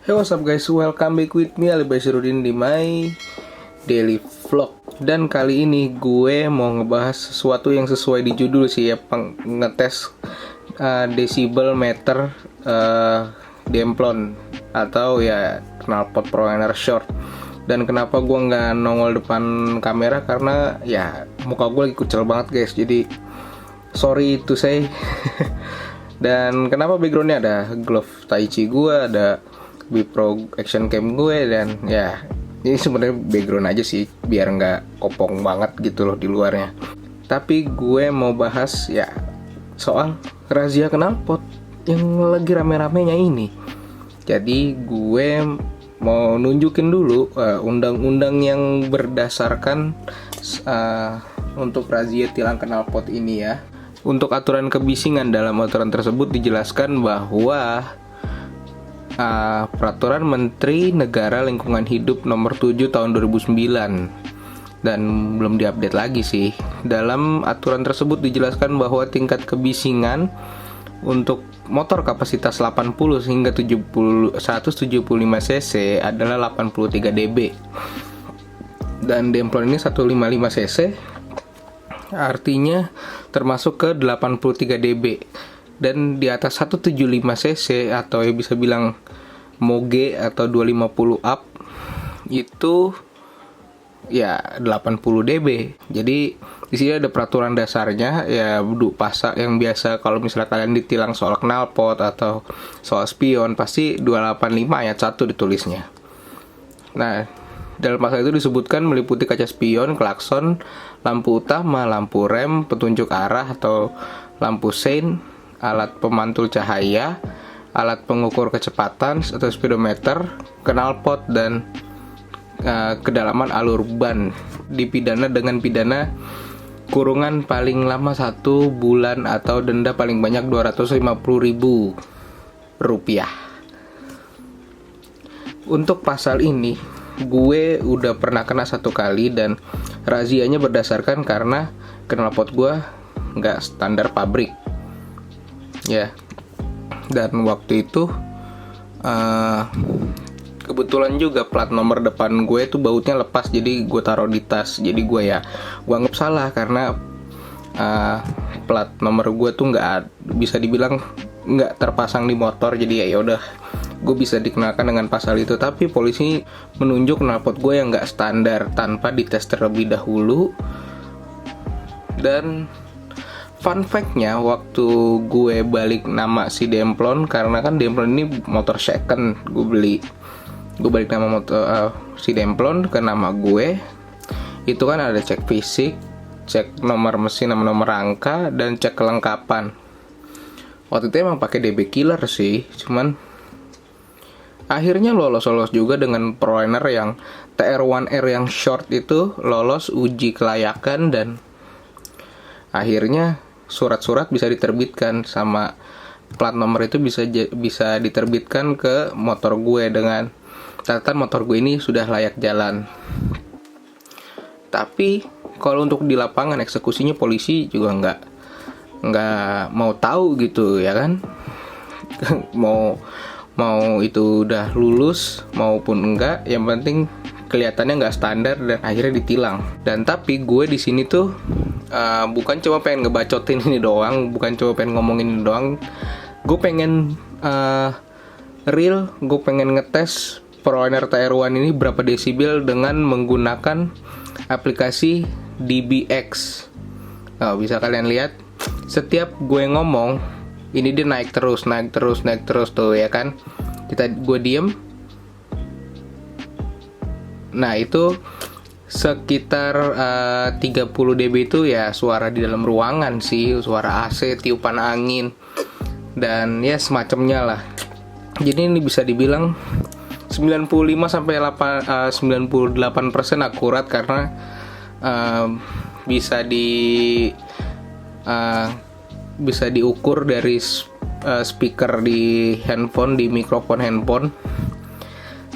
Hey, what's up guys, welcome back with me Ali Basirudin di my daily vlog. Dan kali ini gue mau ngebahas sesuatu yang sesuai di judul sih ya, ngetes decibel meter demplon atau ya knalpot ProRunner Short. Dan kenapa gue nggak nongol depan kamera, karena ya muka gue lagi kucel banget guys, jadi sorry to say. Dan kenapa backgroundnya ada glove tai chi gue, ada Bipro action cam gue, dan ya ini sebenarnya background aja sih biar nggak kopong banget gitu loh di luarnya. Tapi gue mau bahas ya soal razia knalpot yang lagi rame-ramenya ini. Jadi gue mau nunjukin dulu undang-undang yang berdasarkan untuk razia tilang knalpot ini ya. Untuk aturan kebisingan, dalam aturan tersebut dijelaskan bahwa Peraturan Menteri Negara Lingkungan Hidup Nomor 7 Tahun 2009 dan belum diupdate lagi sih. Dalam aturan tersebut dijelaskan bahwa tingkat kebisingan untuk motor kapasitas 80 hingga 175 cc adalah 83 dB. Dan demplon ini 155 cc, artinya termasuk ke 83 dB. Dan di atas 175 cc atau ya bisa bilang moge atau 250 up itu ya 80 dB. Jadi di sini ada peraturan dasarnya ya, pasal yang biasa kalau misalnya kalian ditilang soal knalpot atau soal spion pasti 285 ayat 1 ditulisnya. Nah, dalam pasal itu disebutkan meliputi kaca spion, klakson, lampu utama, lampu rem, petunjuk arah atau lampu sein, alat pemantul cahaya, alat pengukur kecepatan atau speedometer, knalpot, dan kedalaman alur ban. Dipidana dengan pidana kurungan paling lama 1 bulan atau denda paling banyak Rp250.000. Untuk pasal ini gue udah pernah kena 1 kali, dan razianya berdasarkan karena knalpot gue nggak standar pabrik ya. Dan waktu itu kebetulan juga plat nomor depan gue tuh bautnya lepas, jadi gue taruh di tas. Jadi gue anggap salah karena plat nomor gue tuh nggak bisa dibilang nggak terpasang di motor. Jadi ya udah, gue bisa dikenakan dengan pasal itu. Tapi polisi menunjuk knalpot gue yang nggak standar tanpa dites terlebih dahulu. Dan fun fact-nya, waktu gue balik nama si demplon, karena kan demplon ini motor second, gue balik nama motor si demplon ke nama gue. Itu kan ada cek fisik, cek nomor mesin, nomor rangka, dan cek kelengkapan. Waktu itu emang pakai DB killer sih, cuman akhirnya lolos juga dengan ProRunner yang TR1R yang short itu lolos uji kelayakan, dan akhirnya surat-surat bisa diterbitkan sama plat nomor itu bisa diterbitkan ke motor gue dengan catatan motor gue ini sudah layak jalan. Tapi kalau untuk di lapangan eksekusinya polisi juga nggak mau tahu gitu ya kan. mau itu udah lulus maupun enggak, yang penting kelihatannya nggak standar dan akhirnya ditilang. Dan tapi gue di sini tuh bukan cuma pengen ngebacotin ini doang, bukan cuma pengen ngomongin ini doang. Gue pengen real, gue pengen ngetes ProRunner TR1 ini berapa desibel dengan menggunakan aplikasi DBX. Bisa kalian lihat, setiap gue ngomong ini dia naik terus tuh ya kan. Gue diem. Nah itu sekitar 30 dB itu ya suara di dalam ruangan sih, suara AC, tiupan angin, dan ya semacamnya lah. Jadi ini bisa dibilang 98% akurat, karena bisa diukur dari speaker di handphone, di mikrofon handphone.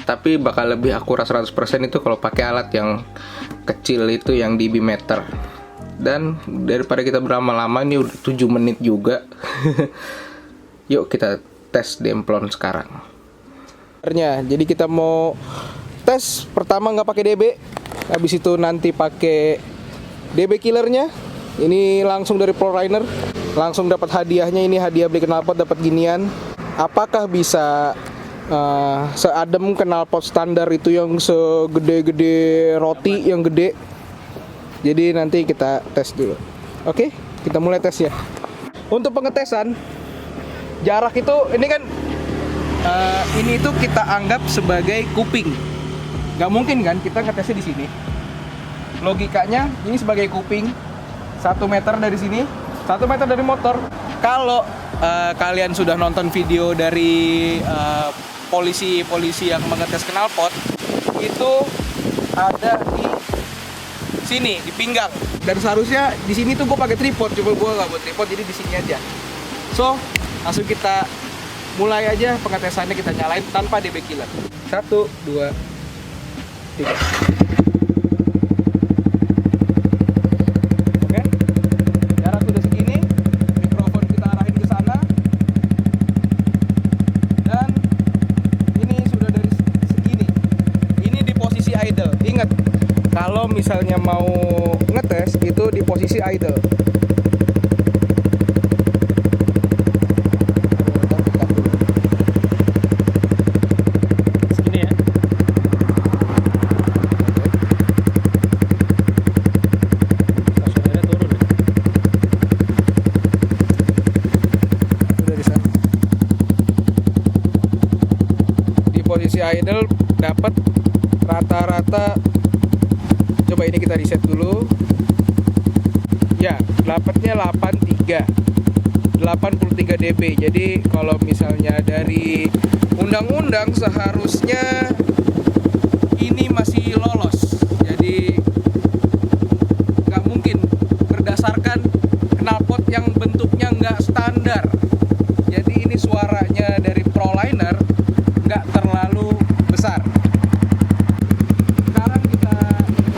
Tapi bakal lebih akurat 100% itu kalau pakai alat yang kecil itu, yang dB meter. Dan daripada kita berlama-lama, ini udah 7 menit juga. Yuk kita tes demplon sekarang. Jadi kita mau tes pertama nggak pakai DB, habis itu nanti pakai DB killernya. Ini langsung dari ProLiner, langsung dapat hadiahnya. Ini hadiah beli knalpot dapat ginian. Apakah bisa seadem knalpot standar itu yang segede-gede roti yang gede? Jadi nanti kita tes dulu. Oke, kita mulai tes ya. Untuk pengetesan jarak itu ini kan ini tuh kita anggap sebagai kuping. Gak mungkin kan kita ngetesnya di sini. Logikanya ini sebagai kuping 1 meter dari sini, 1 meter dari motor. Kalau kalian sudah nonton video dari polisi-polisi yang mengetes knalpot, itu ada di sini di pinggang. Dan seharusnya di sini tuh gue pakai tripod, cuma gue nggak buat tripod, jadi di sini aja. So langsung kita mulai aja pengetesannya, kita nyalain tanpa DB killer. 1, 2, 3. Oke, jarak sudah segini, mikrofon kita arahin ke sana, dan ini sudah dari segini. Ini di posisi idle. Ingat, kalau misalnya mau ngetes itu di posisi idle. Posisi idle dapat rata-rata, coba ini kita reset dulu ya, dapatnya 83 dB. Jadi kalau misalnya dari undang-undang seharusnya ini masih lolos. Jadi nggak mungkin berdasarkan knalpot yang bentuknya nggak standar. Jadi ini suaranya dari ProLiner nggak terlalu besar. Sekarang kita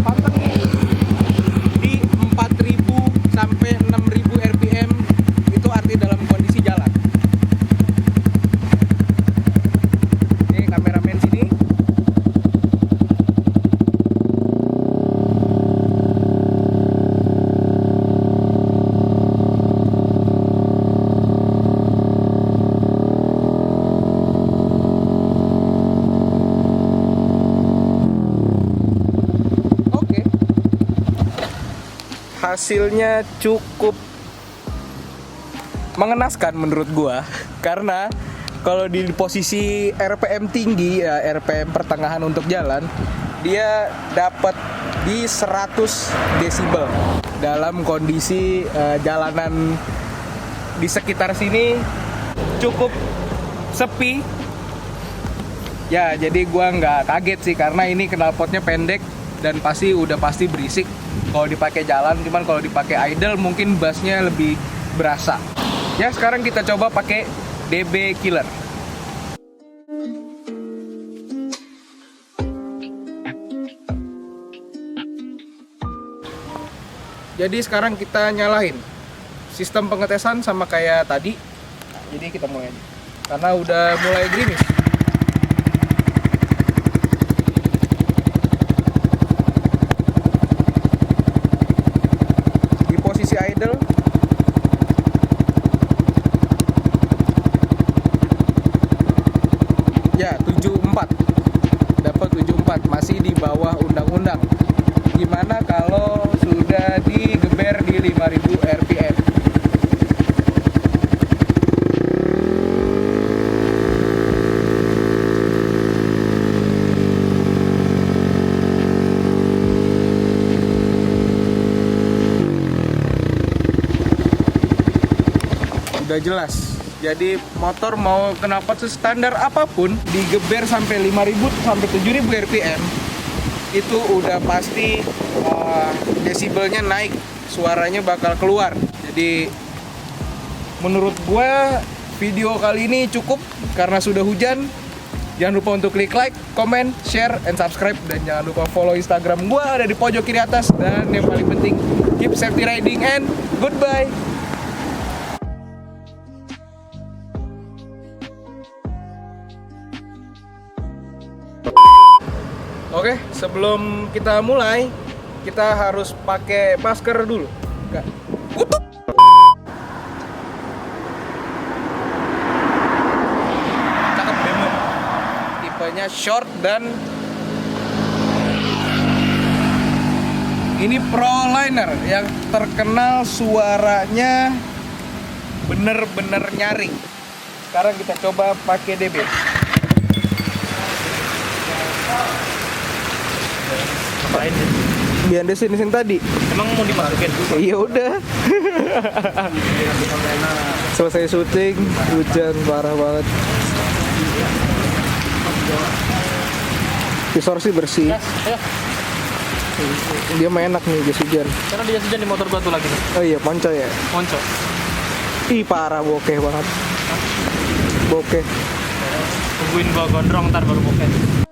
pantengin di 4000 sampai 6000 RPM, itu arti dalam kondisi jalan. Ini kameramen sini. Hasilnya cukup mengenaskan menurut gua, karena kalau di posisi RPM tinggi ya, RPM pertengahan untuk jalan, dia dapat di 100 desibel dalam kondisi jalanan di sekitar sini cukup sepi ya. Jadi gua nggak kaget sih, karena ini knalpotnya pendek dan udah pasti berisik kalau dipakai jalan. Cuman kalau dipakai idle mungkin bassnya lebih berasa. Ya, sekarang kita coba pakai DB killer. Jadi sekarang kita nyalain sistem pengetesan sama kayak tadi. Nah, jadi kita mulai aja, karena udah mulai gerimis. Idle ya 74, dapat 74, masih di bawah undang-undang. Gimana kalau sudah digeber di 5000 RPM? Udah jelas. Jadi motor mau knalpot standar apapun digeber sampai 5000 sampai 7000 RPM, itu udah pasti desibelnya naik, suaranya bakal keluar. Jadi menurut gue video kali ini cukup karena sudah hujan. Jangan lupa untuk klik like, comment, share, and subscribe. Dan jangan lupa follow Instagram gue, ada di pojok kiri atas. Dan yang paling penting, keep safety riding and goodbye. Oke, sebelum kita mulai, kita harus pakai masker dulu. Enggak. Cakep banget. Tipenya short dan ini Proliner yang terkenal suaranya bener-bener nyaring. Sekarang kita coba pakai DB. Ngapain sih? Biar di sini tadi. Emang mau dimasukin? Iya udah. Selesai syuting, hujan parah banget. Visor sih bersih. Gas, ayo. Dia mah enak nih jas hujan. Karena dia hujan di motor gua tuh lagi nih. Oh iya, ponco ya. Ponco. Ih parah bokeh banget. Bokeh. Tungguin gua gondrong ntar baru bokeh.